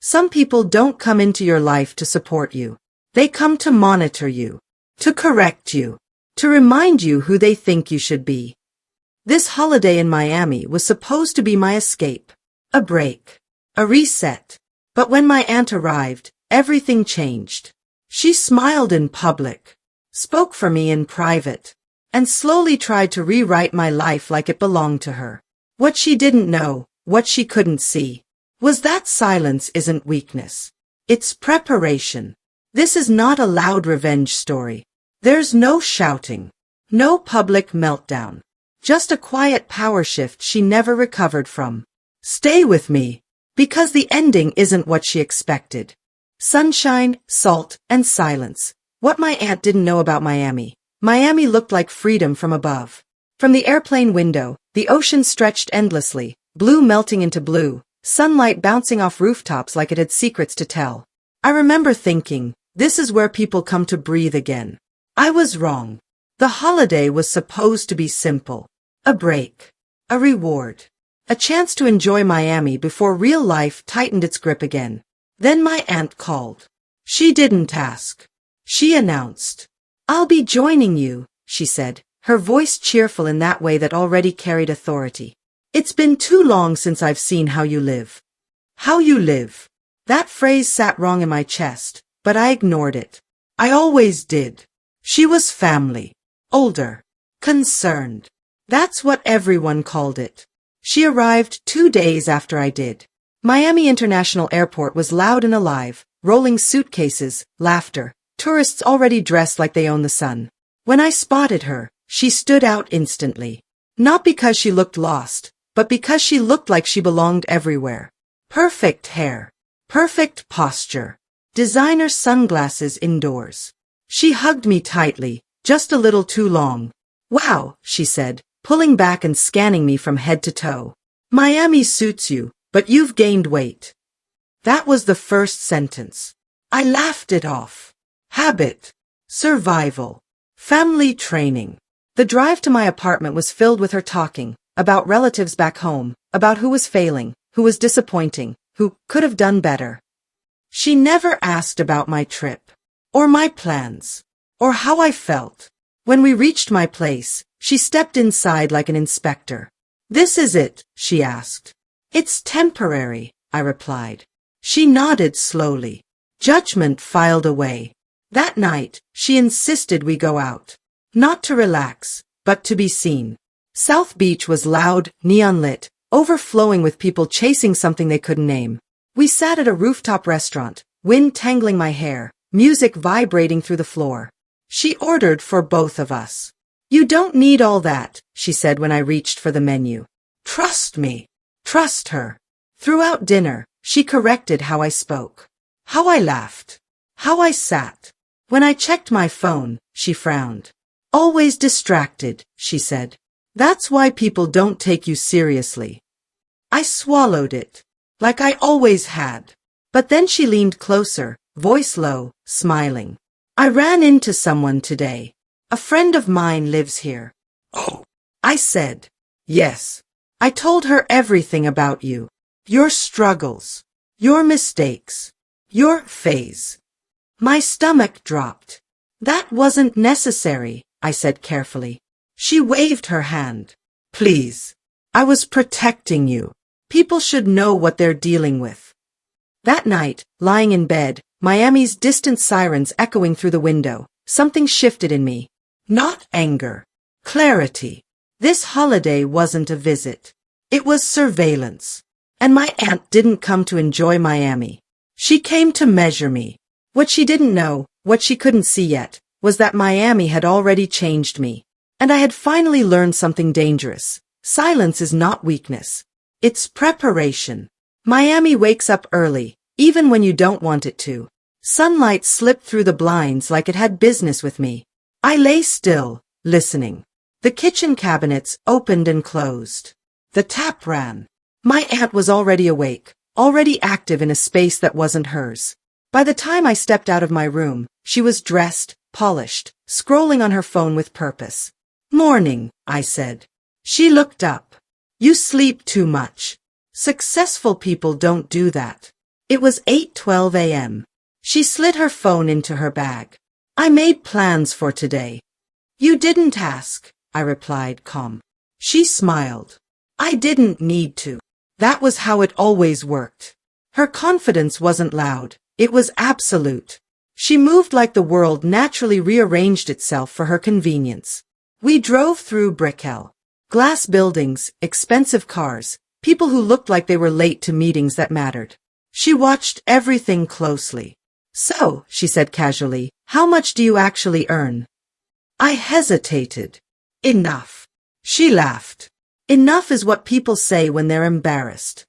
Some people don't come into your life to support you. They come to monitor you, to correct you, to remind you who they think you should be. This holiday in Miami was supposed to be my escape, a break, a reset. But when my aunt arrived, everything changed. She smiled in public, spoke for me in private, and slowly tried to rewrite my life like it belonged to her. What she didn't know, what she couldn't see, was that silence isn't weakness. It's preparation. This is not a loud revenge story. There's no shouting, no public meltdown, just a quiet power shift she never recovered from. Stay with me, because the ending isn't what she expected. Sunshine, salt, and silence. What my aunt didn't know about Miami. Miami looked like freedom from above. From the airplane window, the ocean stretched endlessly, blue melting into blue, sunlight bouncing off rooftops like it had secrets to tell. I remember thinking, this is where people come to breathe again. I was wrong. The holiday was supposed to be simple. A break. A reward. A chance to enjoy Miami before real life tightened its grip again. Then my aunt called. She didn't ask. She announced. "I'll be joining you," she said, her voice cheerful in that way that already carried authority. "It's been too long since I've seen how you live." How you live. That phrase sat wrong in my chest, but I ignored it. I always did. She was family. Older. Concerned. That's what everyone called it. She arrived 2 days after I did. Miami International Airport was loud and alive, rolling suitcases, laughter, tourists already dressed like they own the sun. When I spotted her, she stood out instantly. Not because she looked lost, but because she looked like she belonged everywhere. Perfect hair. Perfect posture. Designer sunglasses indoors. She hugged me tightly, just a little too long. "Wow," she said, pulling back and scanning me from head to toe. "Miami suits you, but you've gained weight." That was the first sentence. I laughed it off. Habit. Survival. Family training. The drive to my apartment was filled with her talking, about relatives back home, about who was failing, who was disappointing, who could have done better. She never asked about my trip, or my plans, or how I felt. When we reached my place, she stepped inside like an inspector. "This is it?" she asked. "It's temporary," I replied. She nodded slowly. Judgment filed away. That night, she insisted we go out. Not to relax, but to be seen. South Beach was loud, neon-lit, overflowing with people chasing something they couldn't name. We sat at a rooftop restaurant, wind tangling my hair, music vibrating through the floor. She ordered for both of us. "You don't need all that," she said when I reached for the menu. "Trust me." Trust her. Throughout dinner, she corrected how I spoke, how I laughed, how I sat. When I checked my phone, she frowned. "Always distracted," she said. "That's why people don't take you seriously." I swallowed it, like I always had. But then she leaned closer, voice low, smiling. "I ran into someone today. A friend of mine lives here." "Oh," I said. "Yes." I told her everything about you. Your struggles. Your mistakes. Your phase. My stomach dropped. "That wasn't necessary," I said carefully. She waved her hand. "Please. I was protecting you. People should know what they're dealing with." That night, lying in bed, Miami's distant sirens echoing through the window, something shifted in me. Not anger. Clarity. This holiday wasn't a visit. It was surveillance. And my aunt didn't come to enjoy Miami. She came to measure me. What she didn't know, what she couldn't see yet, was that Miami had already changed me. And I had finally learned something dangerous. Silence is not weakness. It's preparation. Miami wakes up early, even when you don't want it to. Sunlight slipped through the blinds like it had business with me. I lay still, listening. The kitchen cabinets opened and closed. The tap ran. My aunt was already awake, already active in a space that wasn't hers. By the time I stepped out of my room, she was dressed, polished, scrolling on her phone with purpose. "Morning," I said. She looked up. "You sleep too much. Successful people don't do that." It was 8:12 a.m. She slid her phone into her bag. I made plans for today. You didn't ask, I replied, calm. She smiled. I didn't need to. That was how it always worked. Her confidence wasn't loud. It was absolute. She moved like the world naturally rearranged itself for her convenience. We drove through Brickell. Glass buildings, expensive cars, people who looked like they were late to meetings that mattered. She watched everything closely. So, she said casually, how much do you actually earn? I hesitated. Enough. She laughed. Enough is what people say when they're embarrassed.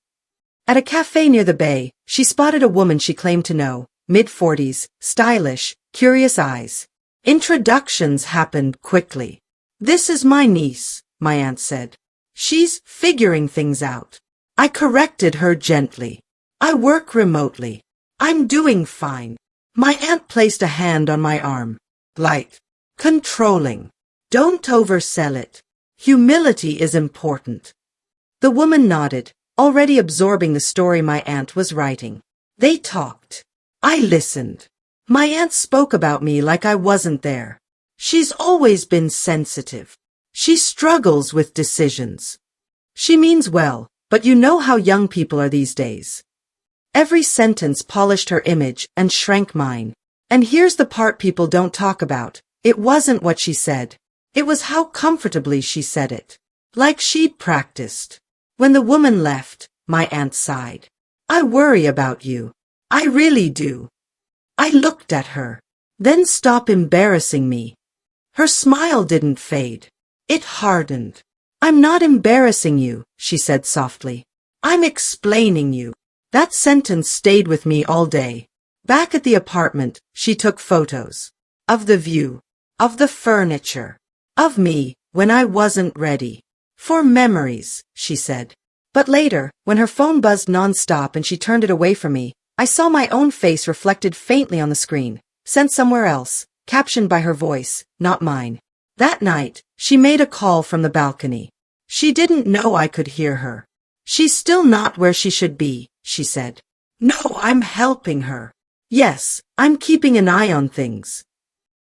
At a cafe near the bay, she spotted a woman she claimed to know, mid-40s, stylish, curious eyes. Introductions happened quickly. This is my niece, my aunt said. She's figuring things out. I corrected her gently. I work remotely. I'm doing fine. My aunt placed a hand on my arm. Light. Controlling. Don't oversell it. Humility is important. The woman nodded, already absorbing the story my aunt was writing. They talked. I listened. My aunt spoke about me like I wasn't there. She's always been sensitive. She struggles with decisions. She means well, but you know how young people are these days. Every sentence polished her image and shrank mine. And here's the part people don't talk about. It wasn't what she said. It was how comfortably she said it. Like she'd practiced. When the woman left, my aunt sighed. I worry about you. I really do. I looked at her. Then stop embarrassing me. Her smile didn't fade. It hardened. I'm not embarrassing you, she said softly. I'm explaining you. That sentence stayed with me all day. Back at the apartment, she took photos. Of the view. Of the furniture. Of me, when I wasn't ready. For memories, she said. But later, when her phone buzzed nonstop and she turned it away from me, I saw my own face reflected faintly on the screen, sent somewhere else, captioned by her voice, not mine. That night, she made a call from the balcony. She didn't know I could hear her. She's still not where she should be, she said. No, I'm helping her. Yes, I'm keeping an eye on things.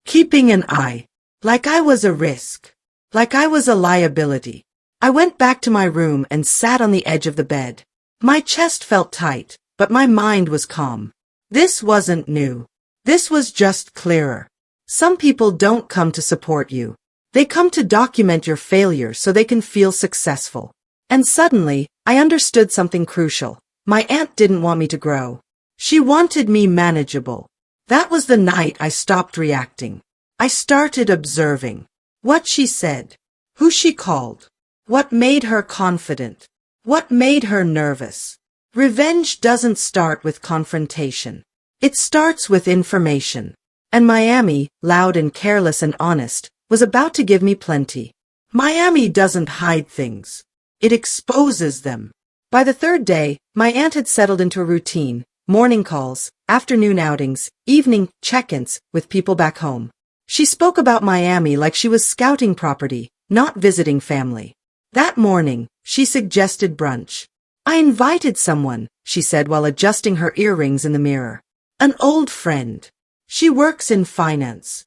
Keeping an eye. Like I was a risk. Like I was a liability. I went back to my room and sat on the edge of the bed. My chest felt tight, but my mind was calm. This wasn't new. This was just clearer. Some people don't come to support you. They come to document your failure so they can feel successful. And suddenly, I understood something crucial. My aunt didn't want me to grow. She wanted me manageable. That was the night I stopped reacting. I started observing. What she said. Who she called. What made her confident. What made her nervous. Revenge doesn't start with confrontation. It starts with information. And Miami, loud and careless and honest, was about to give me plenty. Miami doesn't hide things. It exposes them. By the third day, my aunt had settled into a routine, morning calls, afternoon outings, evening check-ins with people back home. She spoke about Miami like she was scouting property, not visiting family. That morning, she suggested brunch. I invited someone, she said while adjusting her earrings in the mirror. An old friend. She works in finance.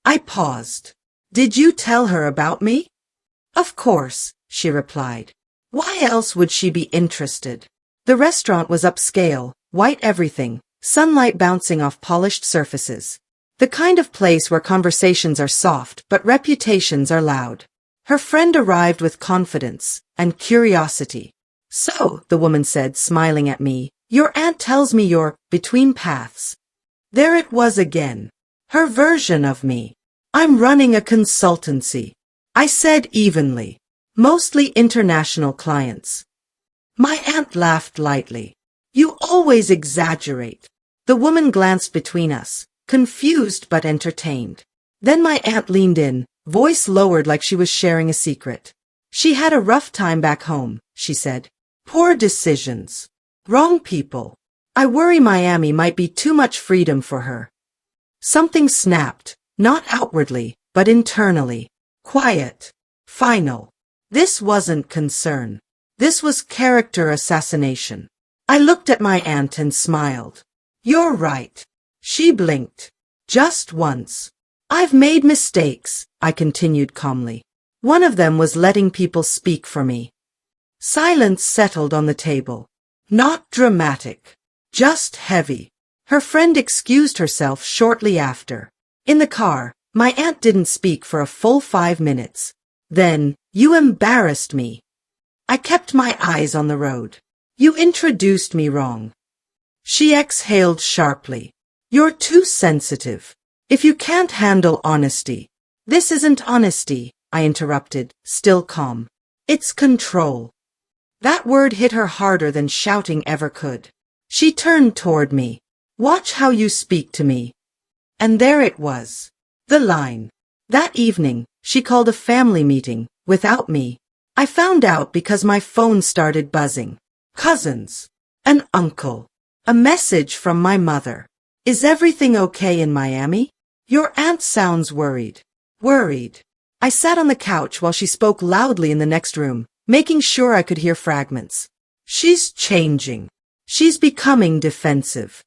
I paused. Did you tell her about me? Of course, she replied. Why else would she be interested? The restaurant was upscale, white everything, sunlight bouncing off polished surfaces. The kind of place where conversations are soft but reputations are loud. Her friend arrived with confidence and curiosity. So, the woman said, smiling at me, your aunt tells me you're between paths. There it was again. Her version of me. I'm running a consultancy. I said evenly. Mostly international clients. My aunt laughed lightly. You always exaggerate. The woman glanced between us, confused but entertained. Then my aunt leaned in, voice lowered like she was sharing a secret. She had a rough time back home, she said. Poor decisions. Wrong people. I worry Miami might be too much freedom for her. Something snapped, not outwardly, but internally. Quiet. Final. This wasn't concern. This was character assassination. I looked at my aunt and smiled. You're right. She blinked. Just once. I've made mistakes, I continued calmly. One of them was letting people speak for me. Silence settled on the table. Not dramatic. Just heavy. Her friend excused herself shortly after. In the car, my aunt didn't speak for a full 5 minutes. Then, you embarrassed me. I kept my eyes on the road. You introduced me wrong. She exhaled sharply. You're too sensitive. If you can't handle honesty. This isn't honesty, I interrupted, still calm. It's control. That word hit her harder than shouting ever could. She turned toward me. Watch how you speak to me. And there it was. The line. That evening, she called a family meeting, without me. I found out because my phone started buzzing. Cousins. An uncle. A message from my mother. Is everything okay in Miami? Your aunt sounds worried. Worried. I sat on the couch while she spoke loudly in the next room, making sure I could hear fragments. She's changing. She's becoming defensive.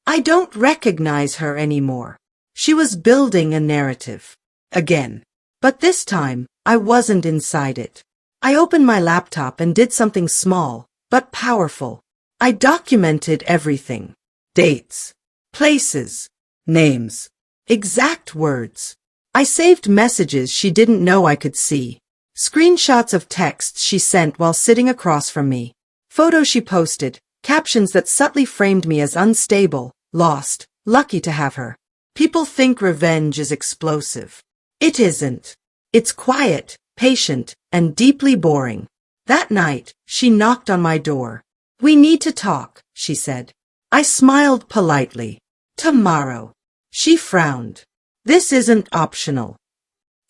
I don't recognize her anymore. She was building a narrative. Again. But this time, I wasn't inside it. I opened my laptop and did something small, but powerful. I documented everything. Dates. Places. Names. Exact words. I saved messages she didn't know I could see. Screenshots of texts she sent while sitting across from me. Photos she posted, captions that subtly framed me as unstable, lost, lucky to have her. People think revenge is explosive. It isn't. It's quiet, patient, and deeply boring. That night, she knocked on my door. We need to talk, she said. I smiled politely. Tomorrow. She frowned. This isn't optional.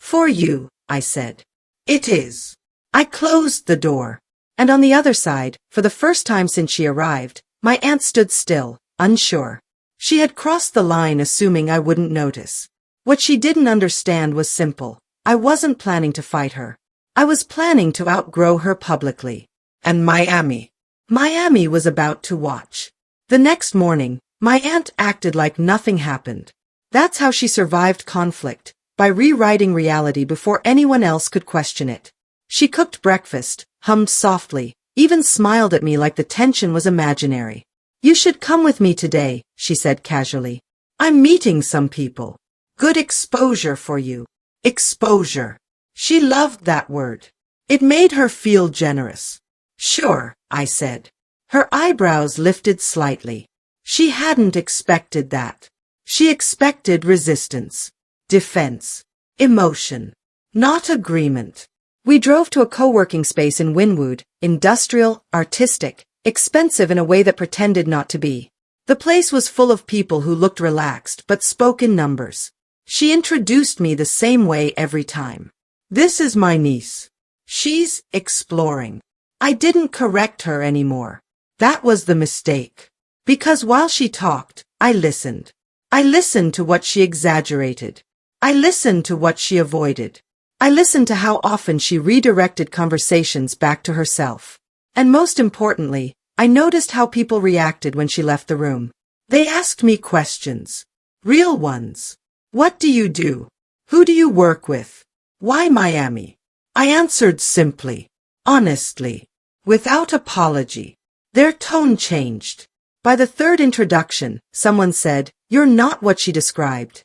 For you, I said. It is. I closed the door. And on the other side, for the first time since she arrived, my aunt stood still, unsure. She had crossed the line assuming I wouldn't notice. What she didn't understand was simple. I wasn't planning to fight her. I was planning to outgrow her publicly. And Miami. Miami was about to watch. The next morning, my aunt acted like nothing happened. That's how she survived conflict, by rewriting reality before anyone else could question it. She cooked breakfast, hummed softly, even smiled at me like the tension was imaginary. You should come with me today, she said casually. I'm meeting some people. Good exposure for you. Exposure. She loved that word. It made her feel generous. Sure, I said. Her eyebrows lifted slightly. She hadn't expected that. She expected resistance, defense, emotion, not agreement. We drove to a co-working space in Wynwood, industrial, artistic, expensive in a way that pretended not to be. The place was full of people who looked relaxed but spoke in numbers. She introduced me the same way every time. This is my niece. She's exploring. I didn't correct her anymore. That was the mistake. Because while she talked, I listened. I listened to what she exaggerated. I listened to what she avoided. I listened to how often she redirected conversations back to herself. And most importantly, I noticed how people reacted when she left the room. They asked me questions. Real ones. What do you do? Who do you work with? Why Miami? I answered simply, honestly, without apology. Their tone changed. By the third introduction, someone said, "You're not what she described."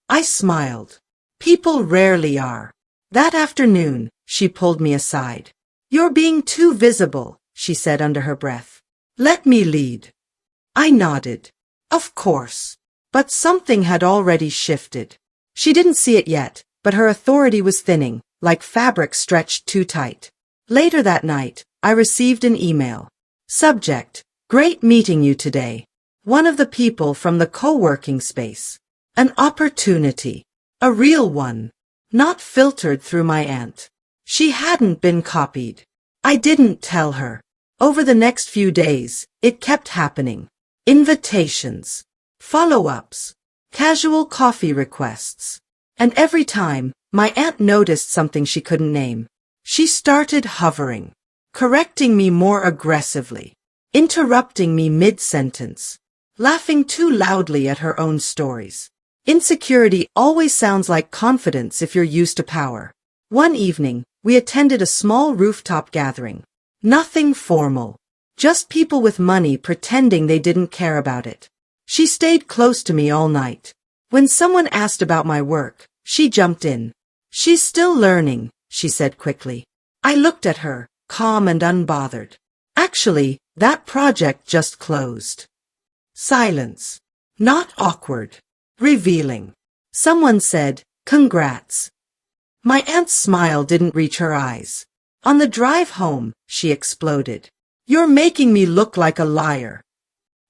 I smiled. People rarely are. That afternoon, she pulled me aside. "You're being too visible," she said under her breath. "Let me lead." I nodded. Of course. But something had already shifted. She didn't see it yet, but her authority was thinning, like fabric stretched too tight. Later that night, I received an email. Subject: Great meeting you today. One of the people from the co-working space. An opportunity. A real one. Not filtered through my aunt. She hadn't been copied. I didn't tell her. Over the next few days, it kept happening. Invitations. Follow-ups. Casual coffee requests. And every time, my aunt noticed something she couldn't name. She started hovering. Correcting me more aggressively. interrupting me mid-sentence, laughing too loudly at her own stories. Insecurity always sounds like confidence if you're used to power. One evening, we attended a small rooftop gathering. Nothing formal. Just people with money pretending they didn't care about it. She stayed close to me all night. When someone asked about my work, she jumped in. "She's still learning," she said quickly. I looked at her, calm and unbothered. "Actually, that project just closed." Silence. Not awkward. Revealing. Someone said, "Congrats." My aunt's smile didn't reach her eyes. On the drive home, she exploded. "You're making me look like a liar."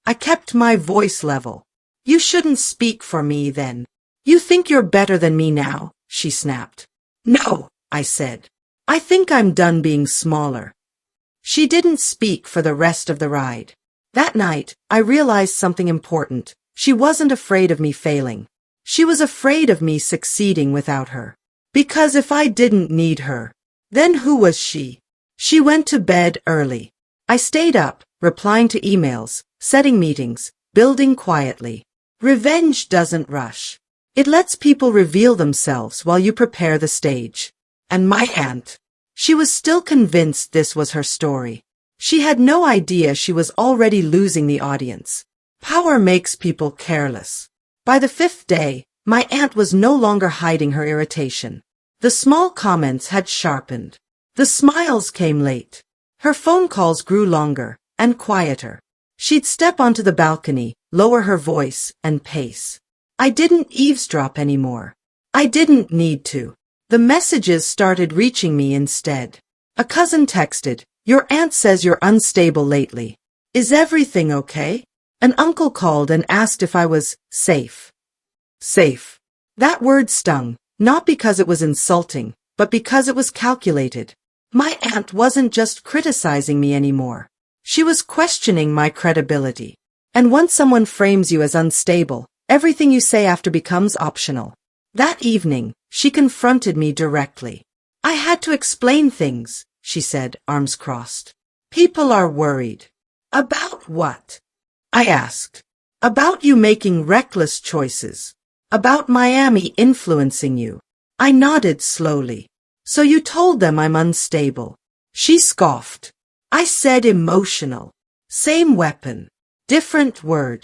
I kept my voice level. "You shouldn't speak for me then. You think you're better than me now," she snapped. "No," I said. "I think I'm done being smaller." She didn't speak for the rest of the ride. That night, I realized something important. She wasn't afraid of me failing. She was afraid of me succeeding without her. Because if I didn't need her, then who was she? She went to bed early. I stayed up, replying to emails, setting meetings, building quietly. Revenge doesn't rush. It lets people reveal themselves while you prepare the stage. And my aunt. She was still convinced this was her story. She had no idea she was already losing the audience. Power makes people careless. By the fifth day, my aunt was no longer hiding her irritation. The small comments had sharpened. The smiles came late. Her phone calls grew longer and quieter. She'd step onto the balcony, lower her voice, and pace. I didn't eavesdrop anymore. I didn't need to. The messages started reaching me instead. A cousin texted, "Your aunt says you're unstable lately. Is everything okay?" An uncle called and asked if I was safe. Safe. That word stung, not because it was insulting, but because it was calculated. My aunt wasn't just criticizing me anymore. She was questioning my credibility. And once someone frames you as unstable, everything you say after becomes optional. That evening, she confronted me directly. "I had to explain things," she said, arms crossed. "People are worried." "About what?" I asked. "About you making reckless choices. About Miami influencing you." I nodded slowly. "So you told them I'm unstable." She scoffed. I said emotional. Same weapon. Different word.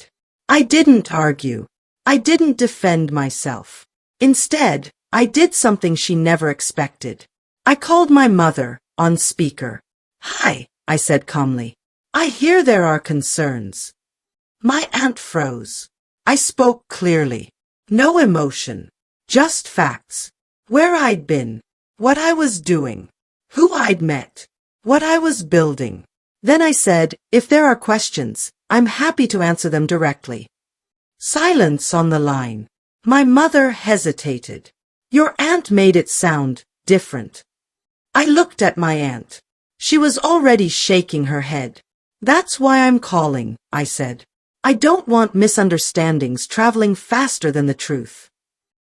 I didn't argue. I didn't defend myself. Instead, I did something she never expected. I called my mother, on speaker. "Hi," I said calmly. "I hear there are concerns." My aunt froze. I spoke clearly. No emotion. Just facts. Where I'd been. What I was doing. Who I'd met. What I was building. Then I said, "If there are questions, I'm happy to answer them directly." Silence on the line. My mother hesitated. "Your aunt made it sound different." I looked at my aunt. She was already shaking her head. "That's why I'm calling," I said. "I don't want misunderstandings traveling faster than the truth."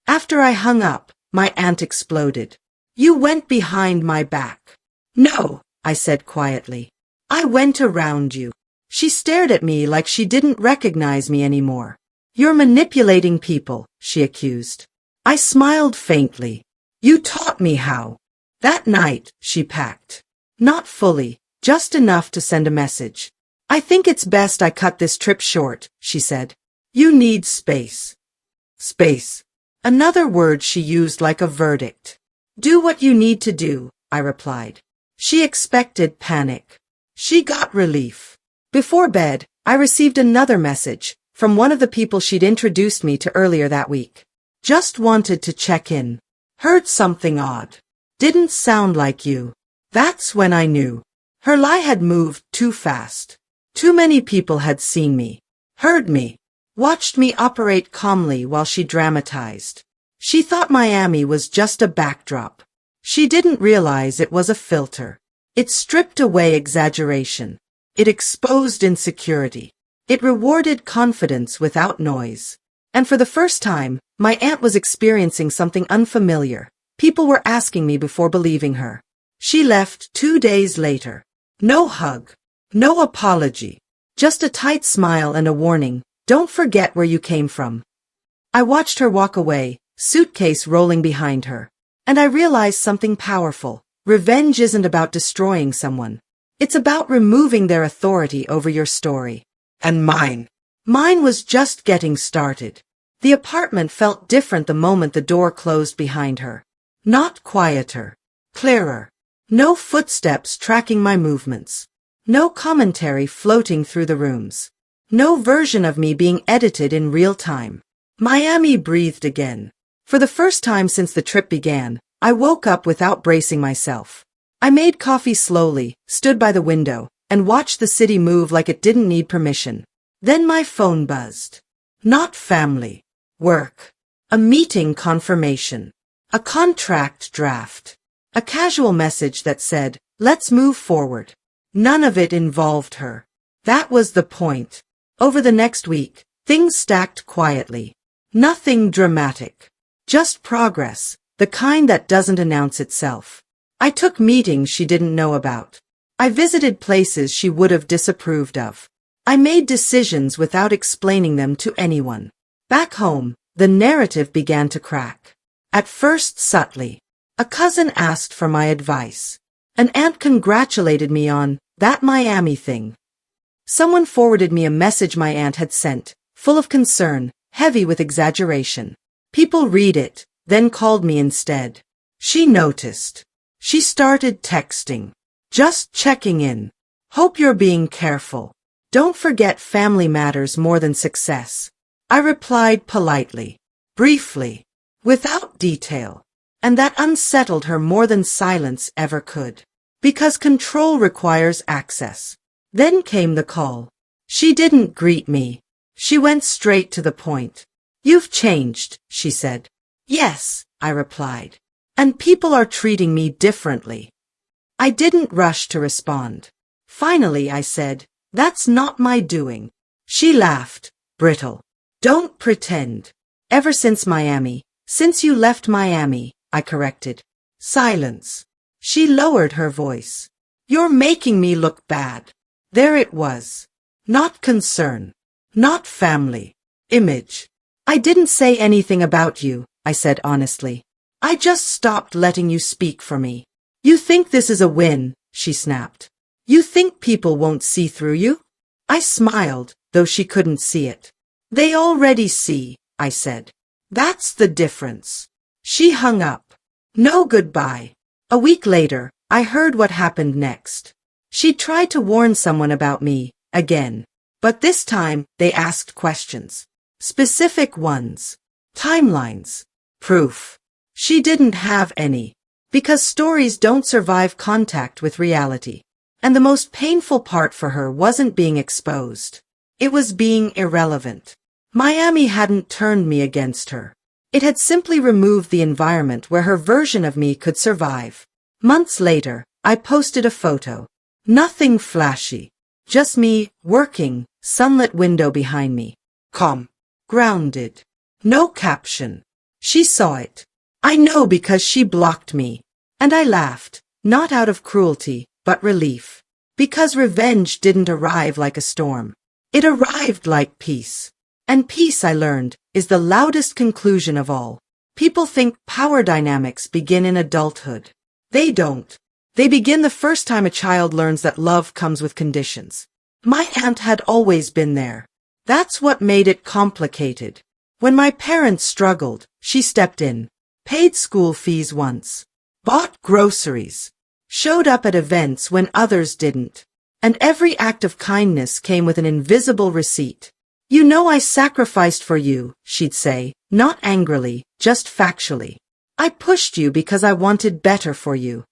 After I hung up, my aunt exploded. "You went behind my back." "No," I said quietly. "I went around you." She stared at me like she didn't recognize me anymore. "You're manipulating people," she accused. I smiled faintly. "You taught me how." That night, she packed. Not fully, just enough to send a message. "I think it's best I cut this trip short," she said. "You need space." Space. Another word she used like a verdict. "Do what you need to do," I replied. She expected panic. She got relief. Before bed, I received another message from one of the people she'd introduced me to earlier that week. "Just wanted to check in. Heard something odd. Didn't sound like you." That's when I knew. Her lie had moved too fast. Too many people had seen me, heard me, watched me operate calmly while she dramatized. She thought Miami was just a backdrop. She didn't realize it was a filter. It stripped away exaggeration. It exposed insecurity. It rewarded confidence without noise. And for the first time, my aunt was experiencing something unfamiliar. People were asking me before believing her. She left 2 days later. No hug. No apology. Just a tight smile and a warning, don't forget where you came from. I watched her walk away, suitcase rolling behind her. And I realized something powerful. Revenge isn't about destroying someone. It's about removing their authority over your story. And mine. Mine was just getting started. The apartment felt different the moment the door closed behind her. Not quieter. Clearer. No footsteps tracking my movements. No commentary floating through the rooms. No version of me being edited in real time. Miami breathed again. For the first time since the trip began, I woke up without bracing myself. I made coffee slowly, stood by the window, and watched the city move like it didn't need permission. Then my phone buzzed. Not family. Work. A meeting confirmation. A contract draft. A casual message that said, let's move forward. None of it involved her. That was the point. Over the next week, things stacked quietly. Nothing dramatic. Just progress, the kind that doesn't announce itself. I took meetings she didn't know about. I visited places she would have disapproved of. I made decisions without explaining them to anyone. Back home, the narrative began to crack. At first subtly. A cousin asked for my advice. An aunt congratulated me on that Miami thing. Someone forwarded me a message my aunt had sent, full of concern, heavy with exaggeration. People read it, then called me instead. She noticed. She started texting. Just checking in. Hope you're being careful. Don't forget family matters more than success. I replied politely. Briefly. Without detail. And that unsettled her more than silence ever could. Because control requires access. Then came the call. She didn't greet me. She went straight to the point. You've changed, she said. Yes, I replied. And people are treating me differently. I didn't rush to respond. Finally, I said, that's not my doing. She laughed, brittle. Don't pretend. Ever since Miami, since you left Miami, I corrected. Silence. She lowered her voice. You're making me look bad. There it was. Not concern. Not family. Image. I didn't say anything about you, I said honestly. I just stopped letting you speak for me. You think this is a win, she snapped. You think people won't see through you? I smiled, though she couldn't see it. They already see, I said. That's the difference. She hung up. No goodbye. A week later, I heard what happened next. She tried to warn someone about me, again. But this time, they asked questions. Specific ones. Timelines. Proof. She didn't have any. Because stories don't survive contact with reality. And the most painful part for her wasn't being exposed. It was being irrelevant. Miami hadn't turned me against her. It had simply removed the environment where her version of me could survive. Months later, I posted a photo. Nothing flashy. Just me, working, sunlit window behind me. Calm. Grounded. No caption. She saw it. I know because she blocked me. And I laughed, not out of cruelty, but relief. Because revenge didn't arrive like a storm. It arrived like peace. And peace, I learned, is the loudest conclusion of all. People think power dynamics begin in adulthood. They don't. They begin the first time a child learns that love comes with conditions. My aunt had always been there. That's what made it complicated. When my parents struggled, she stepped in. Paid school fees once. Bought groceries. Showed up at events when others didn't. And every act of kindness came with an invisible receipt. You know I sacrificed for you, she'd say, not angrily, just factually. I pushed you because I wanted better for you.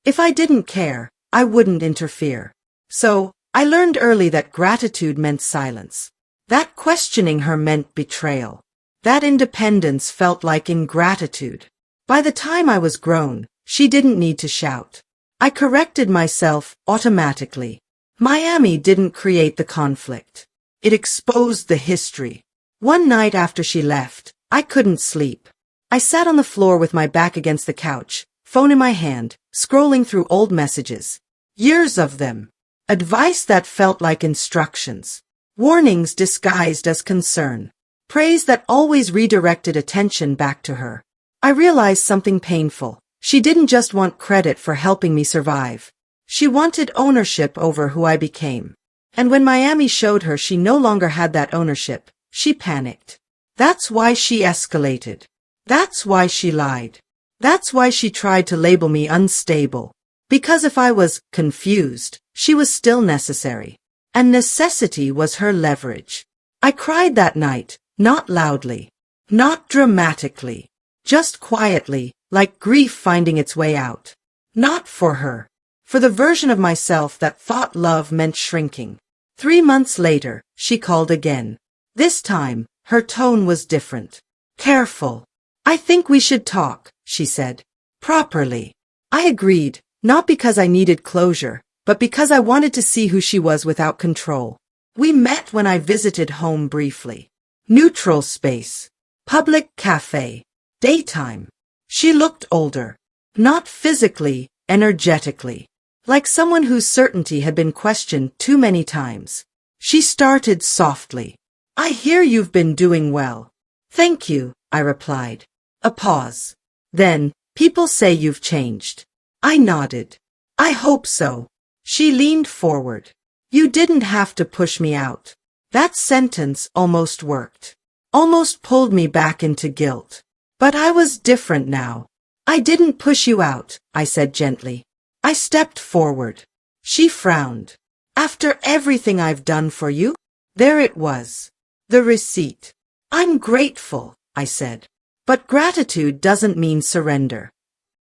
If I didn't care, I wouldn't interfere. So, I learned early that gratitude meant silence. That questioning her meant betrayal. That independence felt like ingratitude. By the time I was grown, she didn't need to shout. I corrected myself automatically. Miami didn't create the conflict. It exposed the history. One night after she left, I couldn't sleep. I sat on the floor with my back against the couch, phone in my hand, scrolling through old messages. Years of them. Advice that felt like instructions. Warnings disguised as concern. Praise that always redirected attention back to her. I realized something painful. She didn't just want credit for helping me survive. She wanted ownership over who I became. And when Miami showed her she no longer had that ownership, she panicked. That's why she escalated. That's why she lied. That's why she tried to label me unstable. Because if I was confused, she was still necessary. And necessity was her leverage. I cried that night, not loudly, not dramatically, just quietly, like grief finding its way out. Not for her. For the version of myself that thought love meant shrinking. 3 months later, she called again. This time, her tone was different. Careful. I think we should talk, she said. Properly. I agreed, not because I needed closure, but because I wanted to see who she was without control. We met when I visited home briefly. Neutral space. Public cafe. Daytime. She looked older. Not physically, energetically. Like someone whose certainty had been questioned too many times. She started softly. I hear you've been doing well. Thank you, I replied. A pause. Then, people say you've changed. I nodded. I hope so. She leaned forward. You didn't have to push me out. That sentence almost worked. Almost pulled me back into guilt. But I was different now. I didn't push you out, I said gently. I stepped forward. She frowned. After everything I've done for you? There it was. The receipt. I'm grateful, I said. But gratitude doesn't mean surrender.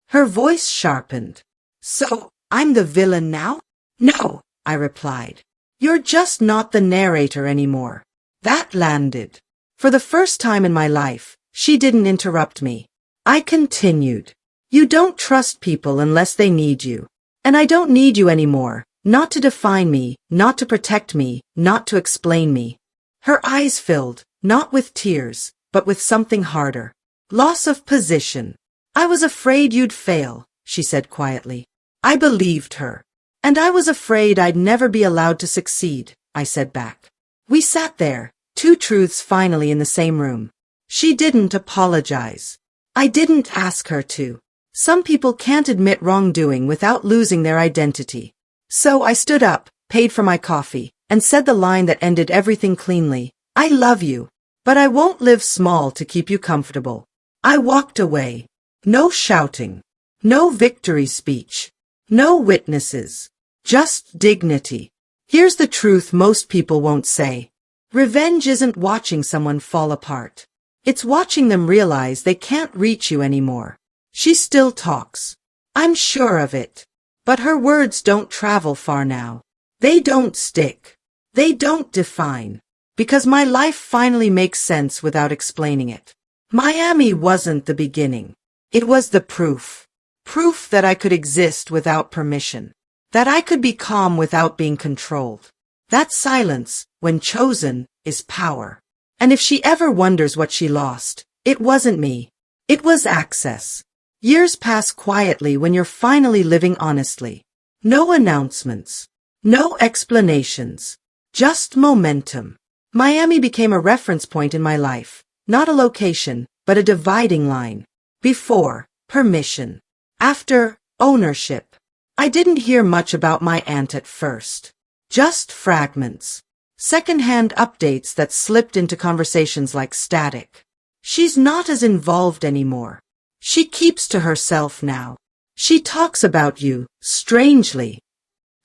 Her voice sharpened. So, I'm the villain now? No, I replied. You're just not the narrator anymore. That landed. For the first time in my life, she didn't interrupt me. I continued. You don't trust people unless they need you. And I don't need you anymore, not to define me, not to protect me, not to explain me. Her eyes filled, not with tears, but with something harder. Loss of position. I was afraid you'd fail, she said quietly. I believed her. And I was afraid I'd never be allowed to succeed, I said back. We sat there, two truths finally in the same room. She didn't apologize. I didn't ask her to. Some people can't admit wrongdoing without losing their identity. So I stood up, paid for my coffee, and said the line that ended everything cleanly. I love you, but I won't live small to keep you comfortable. I walked away. No shouting. No victory speech. No witnesses. Just dignity. Here's the truth most people won't say. Revenge isn't watching someone fall apart. It's watching them realize they can't reach you anymore. She still talks. I'm sure of it. But her words don't travel far now. They don't stick. They don't define. Because my life finally makes sense without explaining it. Miami wasn't the beginning. It was the proof. Proof that I could exist without permission. That I could be calm without being controlled. That silence, when chosen, is power. And if she ever wonders what she lost, it wasn't me. It was access. Years pass quietly when you're finally living honestly. No announcements. No explanations. Just momentum. Miami became a reference point in my life. Not a location, but a dividing line. Before, permission. After, ownership. I didn't hear much about my aunt at first. Just fragments. Second-hand updates that slipped into conversations like static. She's not as involved anymore. She keeps to herself now. She talks about you, strangely.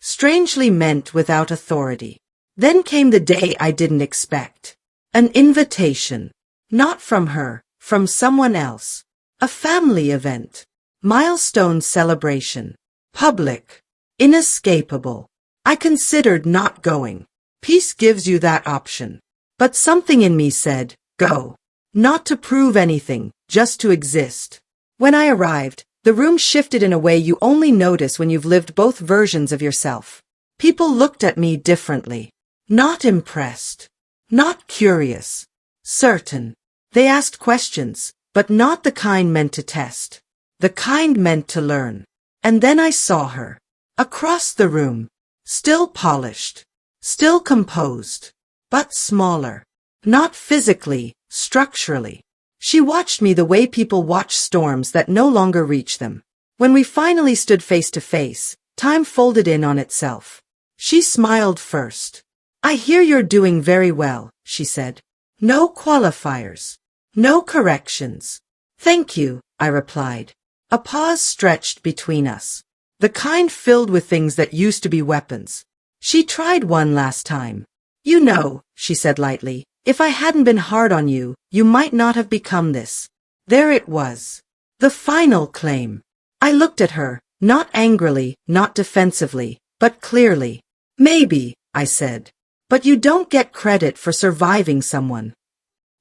Strangely meant without authority. Then came the day I didn't expect. An invitation. Not from her, from someone else. A family event. Milestone celebration. Public. Inescapable. I considered not going. Peace gives you that option. But something in me said, go. Not to prove anything, just to exist. When I arrived, the room shifted in a way you only notice when you've lived both versions of yourself. People looked at me differently. Not impressed. Not curious. Certain. They asked questions, but not the kind meant to test. The kind meant to learn. And then I saw her. Across the room. Still polished. Still composed. But smaller. Not physically, structurally. She watched me the way people watch storms that no longer reach them. When we finally stood face to face, time folded in on itself. She smiled first. I hear you're doing very well, she said. No qualifiers. No corrections. Thank you, I replied. A pause stretched between us. The kind filled with things that used to be weapons. She tried one last time. You know, she said lightly, if I hadn't been hard on you, you might not have become this. There it was. The final claim. I looked at her, not angrily, not defensively, but clearly. Maybe, I said. But you don't get credit for surviving someone.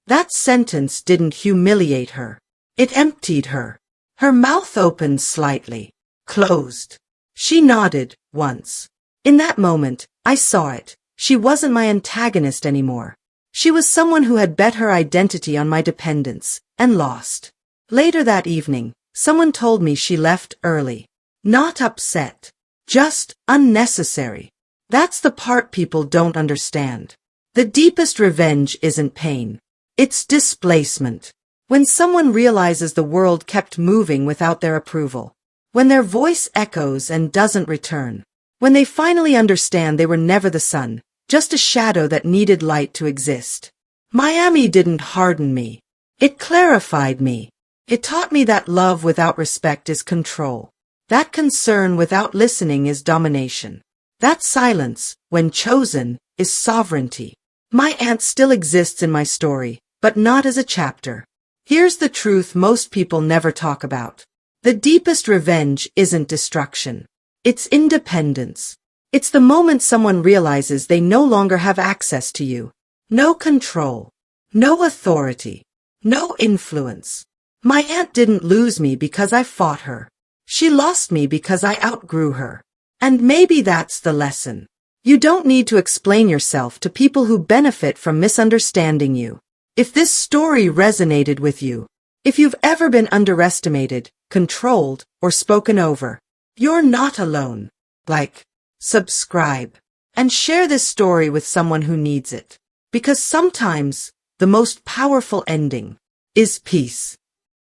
That sentence didn't humiliate her. It emptied her. Her mouth opened slightly. Closed. She nodded, once. In that moment, I saw it. She wasn't my antagonist anymore. She was someone who had bet her identity on my dependence, and lost. Later that evening, someone told me she left early. Not upset. Just unnecessary. That's the part people don't understand. The deepest revenge isn't pain. It's displacement. When someone realizes the world kept moving without their approval. When their voice echoes and doesn't return. When they finally understand they were never the sun, just a shadow that needed light to exist. Miami didn't harden me. It clarified me. It taught me that love without respect is control. That concern without listening is domination. That silence, when chosen, is sovereignty. My aunt still exists in my story, but not as a chapter. Here's the truth most people never talk about. The deepest revenge isn't destruction. It's independence. It's the moment someone realizes they no longer have access to you. No control. No authority. No influence. My aunt didn't lose me because I fought her. She lost me because I outgrew her. And maybe that's the lesson. You don't need to explain yourself to people who benefit from misunderstanding you. If this story resonated with you, if you've ever been underestimated, controlled, or spoken over, you're not alone. Like, subscribe, and share this story with someone who needs it. Because sometimes, the most powerful ending is peace.